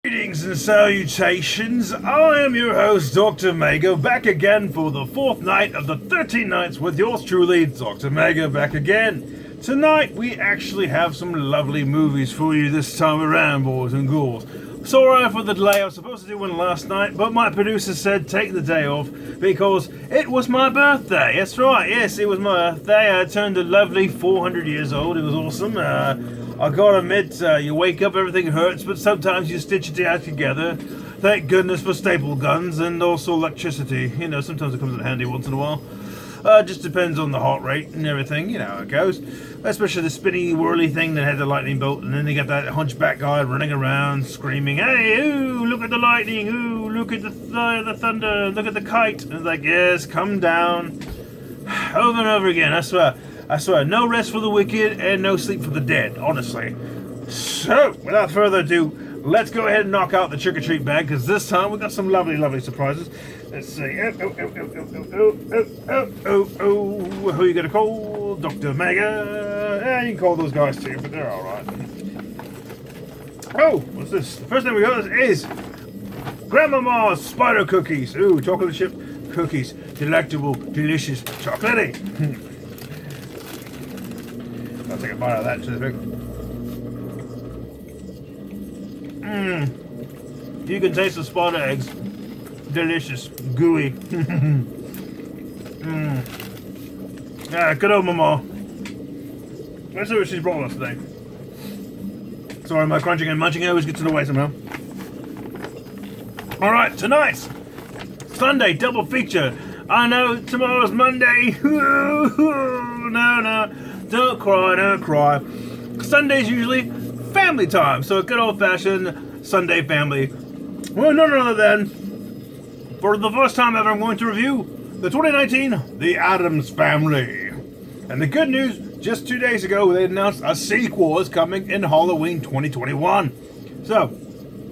Greetings and salutations. I am your host, Dr. Mega, back again for the fourth night of the 13 nights with yours truly, Dr. Mega, back again. Tonight, we actually have some lovely movies for you this time around, boys and ghouls. Sorry for the delay. I was supposed to do one last night, but my producer said take the day off because it was my birthday. That's right, yes, it was my birthday. I turned a lovely 400 years old. It was awesome. I gotta admit, you wake up, everything hurts, but sometimes you stitch it out together. Thank goodness for staple guns and also electricity. You know, sometimes it comes in handy once in a while. Just depends on the heart rate and everything, you know how it goes. Especially the spinny, whirly thing that had the lightning bolt, and then they got that hunchback guy running around screaming, "Hey, ooh, look at the lightning, ooh, look at the thunder, look at the kite." And it's like, yes, come down. Over and over again, I swear. I swear, no rest for the wicked and no sleep for the dead, honestly. So, without further ado, let's go ahead and knock out the trick-or-treat bag, because this time we got some lovely, lovely surprises. Let's see. Who you gonna call? Dr. Mega. Yeah, you can call those guys too, but they're alright. Oh, what's this? The first thing we got is Grandmama's spider cookies. Ooh, chocolate chip cookies. Delectable, delicious, chocolatey. I'll take a bite of that to the big. You can taste the spider eggs. Delicious, gooey. Yeah, good old Mama. Let's see what she's brought us today. Sorry, my crunching and munching always gets in the way somehow. Alright, tonight's Sunday double feature. I know tomorrow's Monday. No. Don't cry, don't cry. Sunday's usually family time, so a good old-fashioned Sunday family. Well, none other than, for the first time ever, I'm going to review the 2019 The Addams Family. And the good news, just 2 days ago, they announced a sequel is coming in Halloween 2021. So,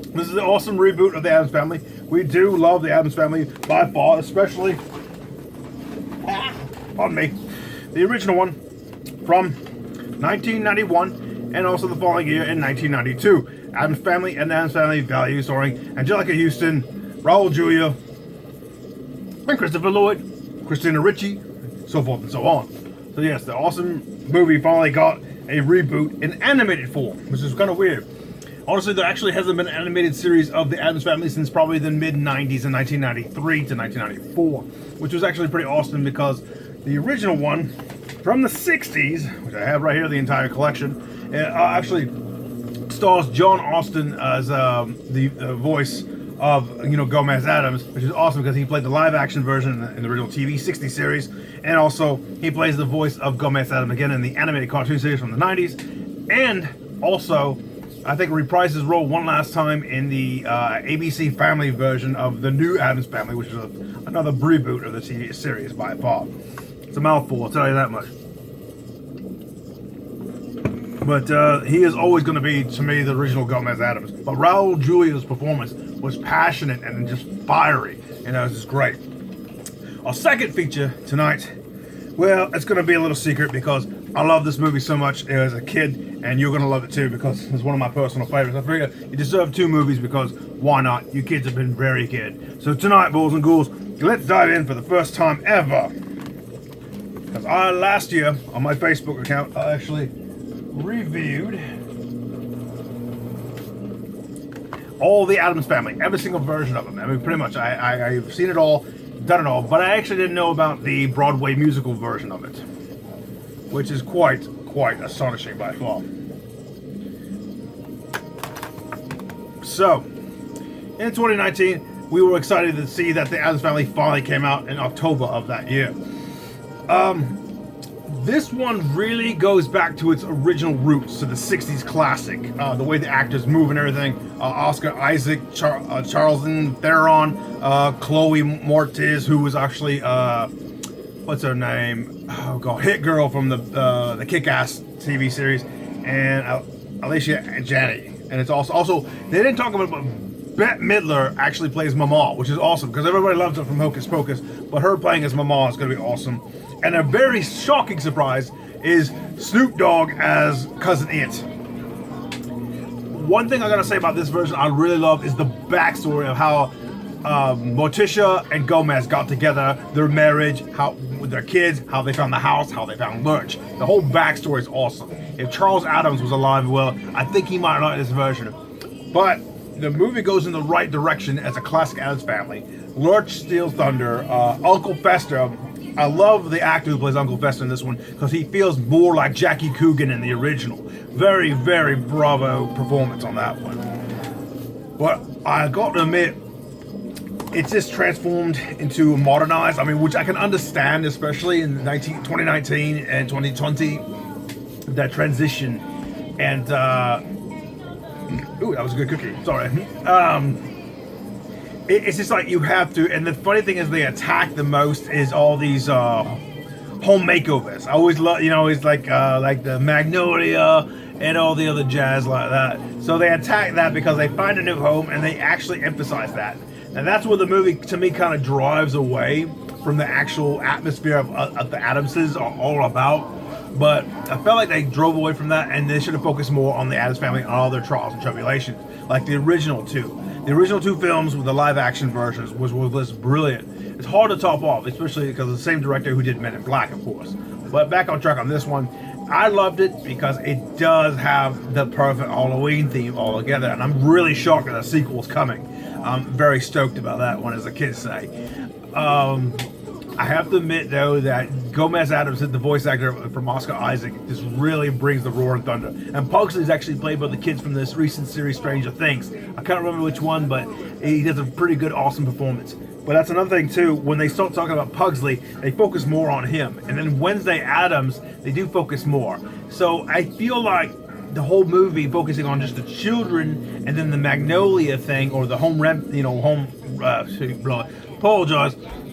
this is an awesome reboot of The Addams Family. We do love The Addams Family by far, especially, pardon me, the original one from 1991 and also the following year in 1992. Addams Family and Addams Family Values, starring Angelica Houston, Raul Julia, and Christopher Lloyd, Christina Ricci, so forth and so on. So yes, the awesome movie finally got a reboot in animated form, which is kind of weird. Honestly, there actually hasn't been an animated series of the Addams Family since probably the mid-90s in 1993 to 1994, which was actually pretty awesome because the original one from the 60s, which I have right here, the entire collection, actually stars John Austin as the voice of, Gomez Addams, which is awesome because he played the live-action version in the original TV 60 series, and also he plays the voice of Gomez Addams again in the animated cartoon series from the 90s, and also, I think, reprised his role one last time in the ABC Family version of the new Addams Family, which is another reboot of the TV series by far. It's a mouthful, I'll tell you that much. But he is always going to be, to me, the original Gomez Addams. But Raul Julia's performance was passionate and just fiery. It was just great. Our second feature tonight, well, it's going to be a little secret because I love this movie so much as a kid, and you're going to love it too because it's one of my personal favorites. I figure you deserve two movies because why not? You kids have been very good. So tonight, boys and ghouls, let's dive in for the first time ever. Because last year, on my Facebook account, I actually reviewed all the Addams Family, every single version of them. I mean, pretty much, I've seen it all, done it all, but I actually didn't know about the Broadway musical version of it, which is quite astonishing by far. So, in 2019, we were excited to see that the Addams Family finally came out in October of that year. This one really goes back to its original roots, to the 60s classic. The way the actors move and everything. Oscar Isaac, Charlton Theron, Chloe Moretz, who was actually, what's her name? Oh god, Hit Girl from the Kick-Ass TV series, and Alicia Janney. And it's also they didn't talk about it, but Bette Midler actually plays Mama, which is awesome because everybody loves her from Hocus Pocus, but her playing as Mama is going to be awesome. And a very shocking surprise is Snoop Dogg as Cousin It. one thing I gotta say about this version I really love is the backstory of how Morticia and Gomez got together, their marriage, how with their kids, how they found the house, how they found Lurch. The whole backstory is awesome. If Charles Addams was alive, well, I think he might like this version. But the movie goes in the right direction as a classic Addams Family. Lurch steals thunder. Uncle Fester, I love the actor who plays Uncle Fester in this one because he feels more like Jackie Coogan in the original. Very, very bravo performance on that one. But I got to admit, it's just transformed into modernized. I mean, which I can understand, especially in 2019 and 2020, that transition. And ooh, that was a good cookie. Sorry. It's just like you have to. And the funny thing is, they attack the most is all these home makeovers. I always love, it's like the Magnolia and all the other jazz like that. So they attack that because they find a new home and they actually emphasize that. And that's where the movie, to me, kind of drives away from the actual atmosphere of the Addamses are all about. But I felt like they drove away from that, and they should have focused more on the Addams Family and all their trials and tribulations, like the original two. The original two films with the live-action versions was brilliant. It's hard to top off, especially because of the same director who did Men in Black, of course. But back on track on this one, I loved it because it does have the perfect Halloween theme all together, and I'm really shocked that a sequel's coming. I'm very stoked about that one, as the kids say. I have to admit, though, that Gomez Addams, the voice actor from Oscar Isaac, just really brings the roaring thunder. And Pugsley is actually played by the kids from this recent series, Stranger Things. I can't remember which one, but he does a pretty good, awesome performance. But that's another thing, too. When they start talking about Pugsley, they focus more on him. And then Wednesday Addams, they do focus more. So I feel like the whole movie focusing on just the children and then the Magnolia thing, or the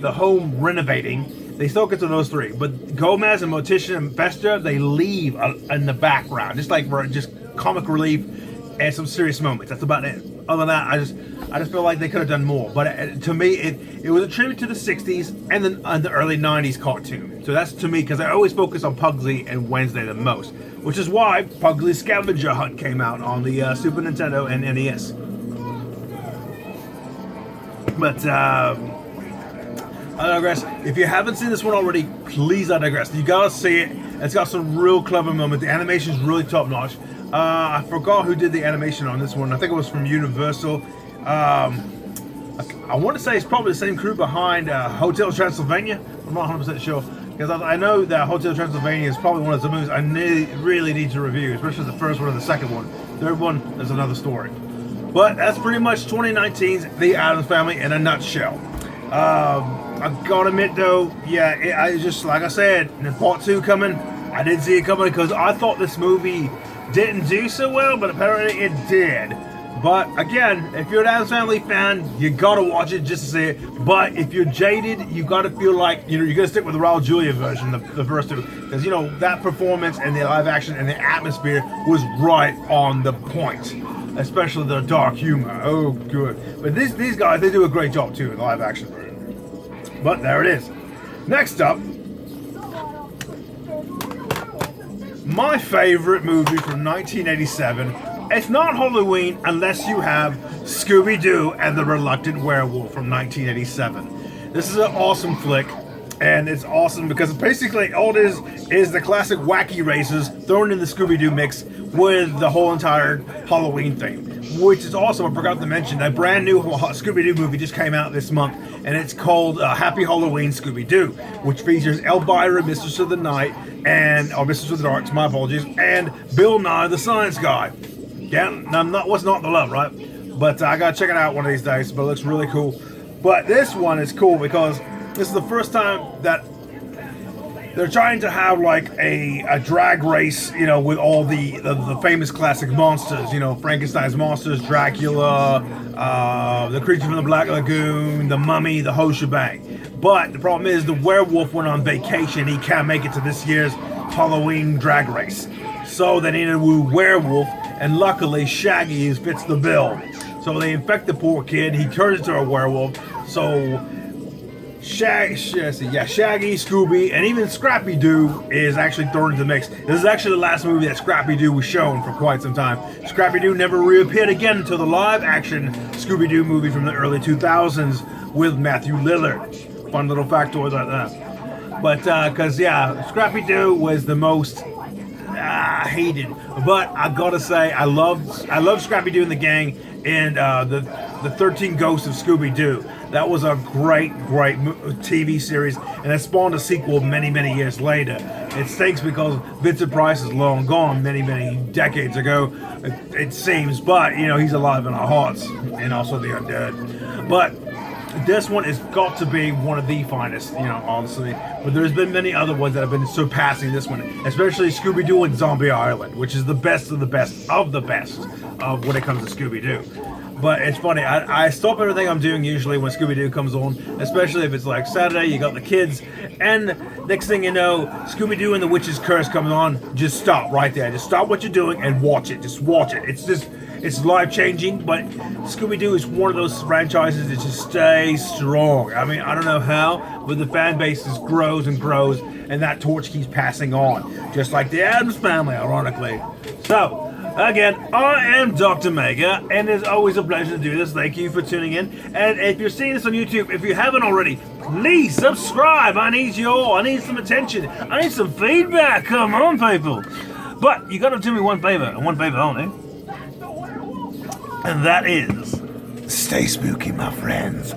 the home renovating, they focus on those three. But Gomez and Morticia and Fester, they leave in the background, just like for just comic relief and some serious moments. That's about it. Other than that, I just feel like they could have done more. But to me, it was a tribute to the 60s and the early 90s cartoon. So that's to me, because I always focus on Pugsley and Wednesday the most, which is why Pugsley's Scavenger Hunt came out on the Super Nintendo and NES. But I digress. If you haven't seen this one already, please I digress. You gotta see it. It's got some real clever moments. The animation's really top notch. I forgot who did the animation on this one. I think it was from Universal. I want to say it's probably the same crew behind Hotel Transylvania. I'm not 100% sure, because I know that Hotel Transylvania is probably one of the movies I really need to review, especially the first one and the second one. Third one is another story. But that's pretty much 2019's The Addams Family in a nutshell. I gotta admit though, yeah, I just, like I said, in part 2 coming, I didn't see it coming because I thought this movie didn't do so well, but apparently it did. But again, if you're an Addams Family fan, you gotta watch it just to see it. But if you're jaded, you gotta feel like, you're gonna stick with the Raul Julia version, the first two. Because, that performance and the live action and the atmosphere was right on the point. Especially the dark humor. Oh, good. But these guys, they do a great job too in the live action version. But there it is. Next up, my favorite movie from 1987. It's not Halloween unless you have Scooby-Doo and the Reluctant Werewolf from 1987. This is an awesome flick, and it's awesome because basically all it is the classic wacky races thrown in the Scooby-Doo mix with the whole entire Halloween theme, which is awesome. I forgot to mention a brand new Scooby-Doo movie just came out this month, and it's called Happy Halloween Scooby-Doo, which features Elvira, Mistress of the Night, or Mistress of the Dark, my apologies, and Bill Nye the Science Guy. Yeah, what's not the love, right? But I gotta check it out one of these days, but it looks really cool. But this one is cool because this is the first time that they're trying to have like a drag race, with all the famous classic monsters, Frankenstein's monsters, Dracula, the creature from the Black Lagoon, the Mummy, the whole shebang. But the problem is the werewolf went on vacation. He can't make it to this year's Halloween drag race. So they needed a werewolf, and luckily Shaggy fits the bill. So they infect the poor kid. He turns into a werewolf. So Shaggy, Scooby, and even Scrappy-Doo is actually thrown into the mix. This is actually the last movie that Scrappy-Doo was shown for quite some time. Scrappy-Doo never reappeared again until the live-action Scooby-Doo movie from the early 2000s with Matthew Lillard. Fun little factoid like that. But, Scrappy-Doo was the most hated. But I gotta say, I love Scrappy-Doo and the Gang and the 13 Ghosts of Scooby-Doo. That was a great TV series, and it spawned a sequel many years later. It stinks because Vincent Price is long gone many decades ago, it seems, but he's alive in our hearts, and also the undead. But this one has got to be one of the finest, honestly. But there's been many other ones that have been surpassing this one, especially Scooby-Doo and Zombie Island, which is the best of the best of the best of when it comes to Scooby-Doo. But it's funny, I stop everything I'm doing usually when Scooby-Doo comes on, especially if it's like Saturday, you got the kids, and next thing you know, Scooby-Doo and the Witch's Curse comes on. Just stop right there. Just stop what you're doing and watch it. Just watch it. It's life-changing, but Scooby-Doo is one of those franchises that just stays strong. I mean, I don't know how, but the fan base just grows and grows, and that torch keeps passing on, just like the Addams Family, ironically. So, again, I am Dr. Mega, and it's always a pleasure to do this. Thank you for tuning in. And if you're seeing this on YouTube, if you haven't already, please subscribe. I need some attention. I need some feedback. Come on, people. But you got to do me one favor, and one favor only. And that is, stay spooky, my friends.